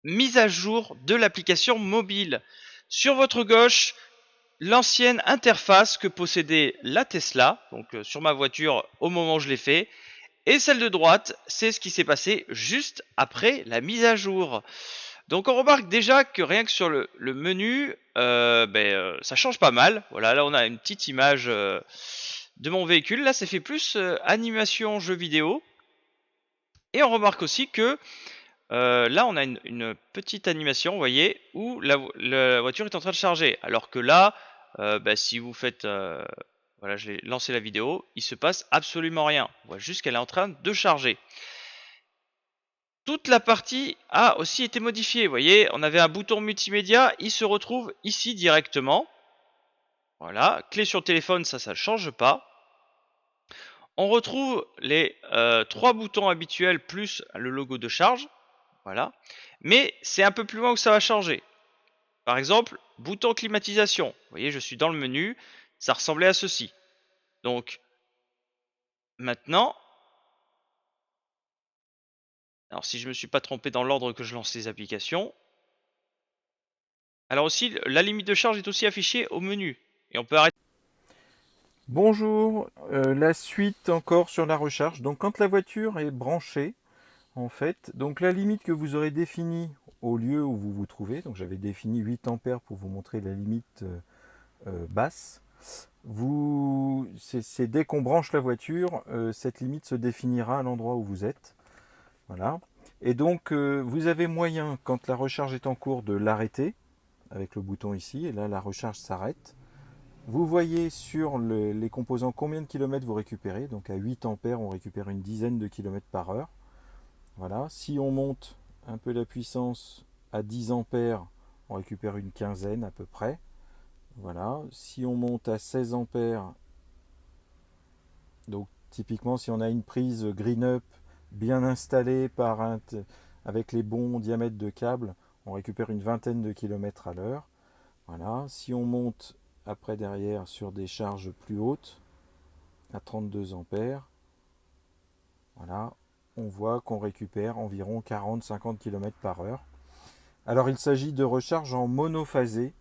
mise à jour de l'application mobile. Sur votre gauche, l'ancienne interface que possédait la Tesla, donc sur ma voiture au moment où je l'ai fait, et celle de droite, c'est ce qui s'est passé juste après la mise à jour. Donc on remarque déjà que rien que sur le menu, ça change pas mal. Voilà, là on a une petite image de mon véhicule. Là, ça fait plus animation jeu vidéo. Et on remarque aussi que là, on a une petite animation, vous voyez, où la voiture est en train de charger. Alors que là, si vous faites... voilà, je l'ai lancé la vidéo, il se passe absolument rien. On voit juste qu'elle est en train de charger. Toute la partie a aussi été modifiée. Vous voyez, on avait un bouton multimédia, il se retrouve ici directement. Voilà, clé sur le téléphone, ça ne change pas. On retrouve les trois boutons habituels plus le logo de charge. Voilà. Mais c'est un peu plus loin où ça va changer. Par exemple, bouton climatisation. Vous voyez, je suis dans le menu. Ça ressemblait à ceci. Donc, maintenant, alors si je ne me suis pas trompé dans l'ordre que je lance les applications. Alors aussi, la limite de charge est aussi affichée au menu. Et on peut arrêter. Bonjour, la suite encore sur la recharge. Donc quand la voiture est branchée, en fait, donc la limite que vous aurez définie au lieu où vous vous trouvez, donc j'avais défini 8 ampères pour vous montrer la limite basse, c'est dès qu'on branche la voiture, cette limite se définira à l'endroit où vous êtes. Voilà. Et donc vous avez moyen, quand la recharge est en cours, de l'arrêter avec le bouton ici, et là la recharge s'arrête. Vous voyez sur les composants combien de kilomètres vous récupérez. Donc à 8 ampères, on récupère une dizaine de kilomètres par heure. Voilà. Si on monte un peu la puissance à 10 ampères, on récupère une quinzaine à peu près. Voilà. Si on monte à 16 ampères, donc typiquement si on a une prise green up bien installée avec les bons diamètres de câble, on récupère une vingtaine de kilomètres à l'heure. Voilà. Si on monte après derrière sur des charges plus hautes, à 32 ampères, voilà, on voit qu'on récupère environ 40-50 km par heure. Alors il s'agit de recharge en monophasé.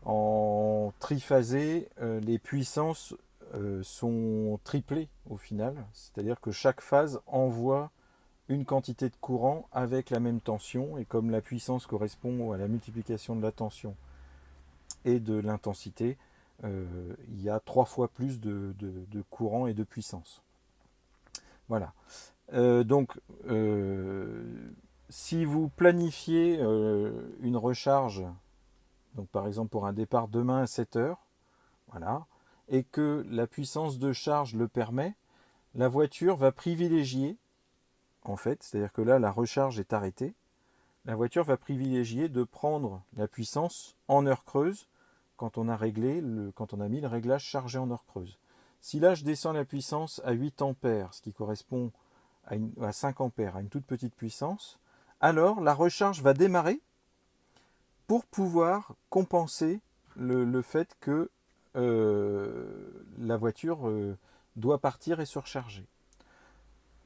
En triphasé, les puissances sont triplées au final, c'est-à-dire que chaque phase envoie une quantité de courant avec la même tension, et comme la puissance correspond à la multiplication de la tension et de l'intensité, il y a 3 fois plus de courant et de puissance. Voilà. Donc, si vous planifiez une recharge, donc par exemple pour un départ demain à 7 heures, voilà, et que la puissance de charge le permet, la voiture va privilégier, en fait, c'est-à-dire que là la recharge est arrêtée, la voiture va privilégier de prendre la puissance en heure creuse quand on a quand on a mis le réglage chargé en heure creuse. Si là je descends la puissance à 8 ampères, ce qui correspond à 5 ampères, à une toute petite puissance, alors la recharge va démarrer pour pouvoir compenser le fait que la voiture doit partir et se recharger.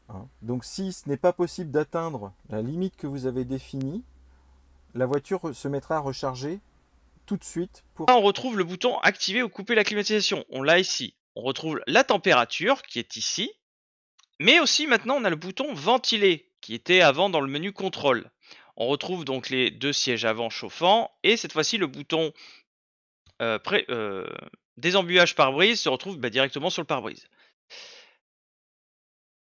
Hein. Donc si ce n'est pas possible d'atteindre la limite que vous avez définie, la voiture se mettra à recharger tout de suite pour... Là, on retrouve le bouton activer ou couper la climatisation. On l'a ici. On retrouve la température qui est ici. Mais aussi maintenant, on a le bouton ventiler qui était avant dans le menu contrôle. On retrouve donc les deux sièges avant chauffants et cette fois-ci le bouton euh, désembuyage pare-brise se retrouve directement sur le pare-brise.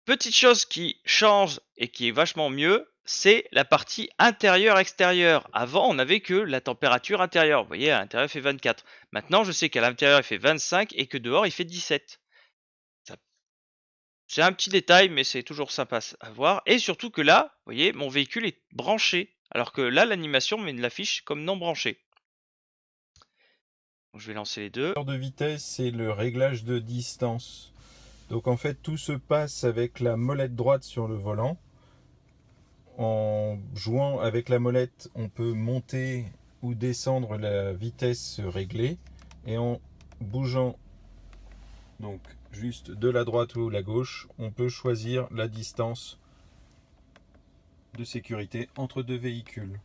Petite chose qui change et qui est vachement mieux, c'est la partie intérieure-extérieure. Avant, on n'avait que la température intérieure. Vous voyez, à l'intérieur, il fait 24. Maintenant, je sais qu'à l'intérieur, il fait 25 et que dehors, il fait 17. C'est un petit détail, mais c'est toujours sympa à voir. Et surtout que là, vous voyez, mon véhicule est branché. Alors que là, l'animation me l'affiche comme non branché. Donc, je vais lancer les deux. De vitesse et le réglage de distance. Donc en fait tout se passe avec la molette droite sur le volant. En jouant avec la molette, on peut monter ou descendre la vitesse réglée, et en bougeant donc juste de la droite ou la gauche, on peut choisir la distance de sécurité entre deux véhicules.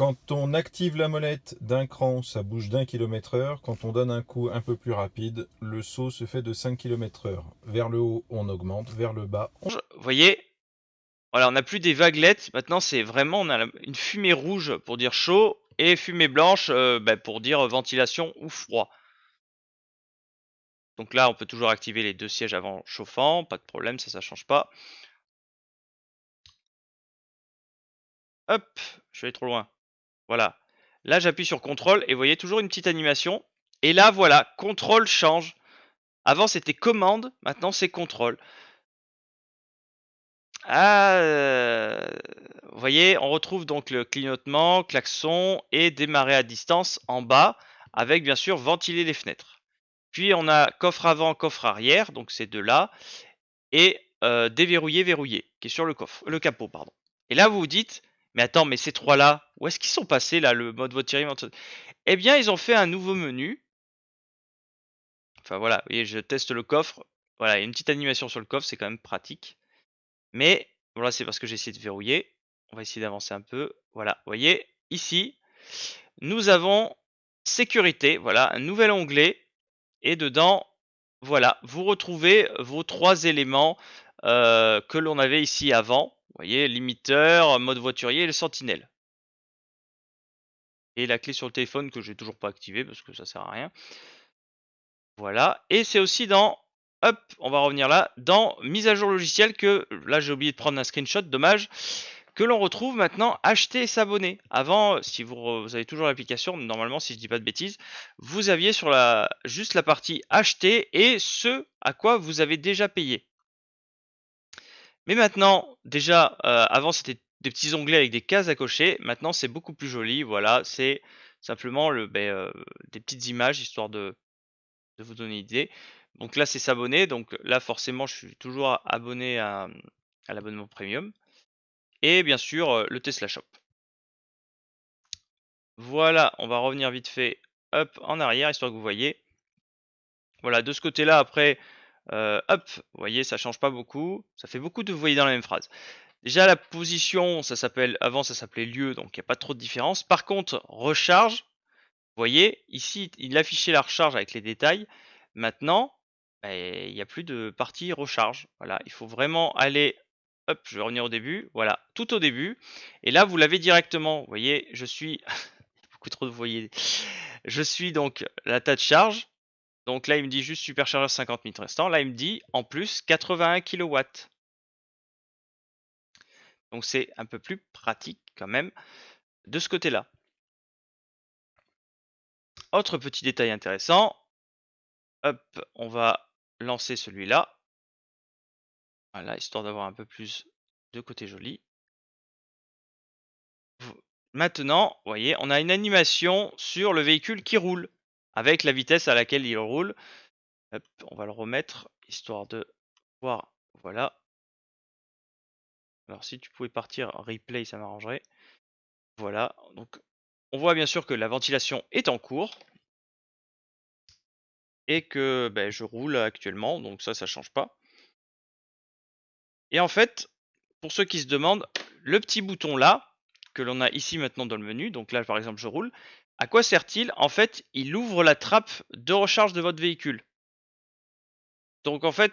Quand on active la molette d'un cran, ça bouge d'1 km/h. Quand on donne un coup un peu plus rapide, le saut se fait de 5 km/h. Vers le haut, on augmente. Vers le bas, Vous voyez, voilà, on n'a plus des vaguelettes. Maintenant, c'est vraiment, on a une fumée rouge pour dire chaud et fumée blanche pour dire ventilation ou froid. Donc là, on peut toujours activer les 2 sièges avant chauffant, pas de problème, ça change pas. Hop, je suis allé trop loin. Voilà. Là, j'appuie sur contrôle et vous voyez toujours une petite animation. Et là, voilà, contrôle change. Avant, c'était commande, maintenant c'est contrôle. Vous voyez, on retrouve donc le clignotement, klaxon et démarrer à distance en bas, avec bien sûr ventiler les fenêtres. Puis on a coffre avant, coffre arrière, donc ces deux-là, et déverrouiller, verrouiller, qui est sur le capot, pardon. Et là, vous vous dites, mais attends, mais ces trois-là, où est-ce qu'ils sont passés là, le mode voiture? Eh bien, ils ont fait un nouveau menu. Enfin voilà, vous voyez, je teste le coffre. Voilà, il y a une petite animation sur le coffre, c'est quand même pratique. Mais voilà, c'est parce que j'ai essayé de verrouiller. On va essayer d'avancer un peu. Voilà, vous voyez, ici, nous avons sécurité. Voilà, un nouvel onglet. Et dedans, voilà, vous retrouvez vos 3 éléments que l'on avait ici avant. Vous voyez, limiteur, mode voiturier et le sentinelle. Et la clé sur le téléphone que j'ai toujours pas activée parce que ça sert à rien. Voilà, et c'est aussi dans, hop, on va revenir là, dans mise à jour logicielle que, là j'ai oublié de prendre un screenshot, dommage, que l'on retrouve maintenant acheter et s'abonner. Avant, si vous avez toujours l'application, normalement si je dis pas de bêtises, vous aviez sur juste la partie acheter et ce à quoi vous avez déjà payé. Mais maintenant, déjà, avant c'était des petits onglets avec des cases à cocher, maintenant c'est beaucoup plus joli, voilà, c'est simplement des petites images histoire de vous donner une idée. Donc là, c'est s'abonner. Donc là, forcément, je suis toujours abonné à l'abonnement premium. Et bien sûr, le Tesla Shop. Voilà, on va revenir vite fait hop, en arrière, histoire que vous voyez. Voilà, de ce côté-là, après, hop, vous voyez, ça change pas beaucoup. Ça fait beaucoup de vous voyez dans la même phrase. Déjà, la position, avant, ça s'appelait lieu, donc il n'y a pas trop de différence. Par contre, recharge, vous voyez, ici, il affichait la recharge avec les détails. Maintenant, il n'y a plus de partie recharge. Voilà, il faut vraiment aller, hop, je vais revenir au début, voilà, tout au début. Et là, vous l'avez directement. Vous voyez, je suis, beaucoup trop de vous voyez. Je suis donc la tas de charge. Donc là, il me dit juste superchargeur 50 minutes restant. Là, il me dit en plus 81 kW. Donc c'est un peu plus pratique quand même de ce côté-là. Autre petit détail intéressant. Hop, on va lancer celui-là. Voilà, histoire d'avoir un peu plus de côté joli. Maintenant, vous voyez, on a une animation sur le véhicule qui roule, avec la vitesse à laquelle il roule. Hop, on va le remettre, histoire de voir. Voilà. Alors si tu pouvais partir en replay, ça m'arrangerait. Voilà, donc on voit bien sûr que la ventilation est en cours. Et que je roule actuellement, donc ça change pas. Et en fait, pour ceux qui se demandent, le petit bouton là, que l'on a ici maintenant dans le menu, donc là par exemple je roule, à quoi sert-il? En fait, il ouvre la trappe de recharge de votre véhicule. Donc en fait,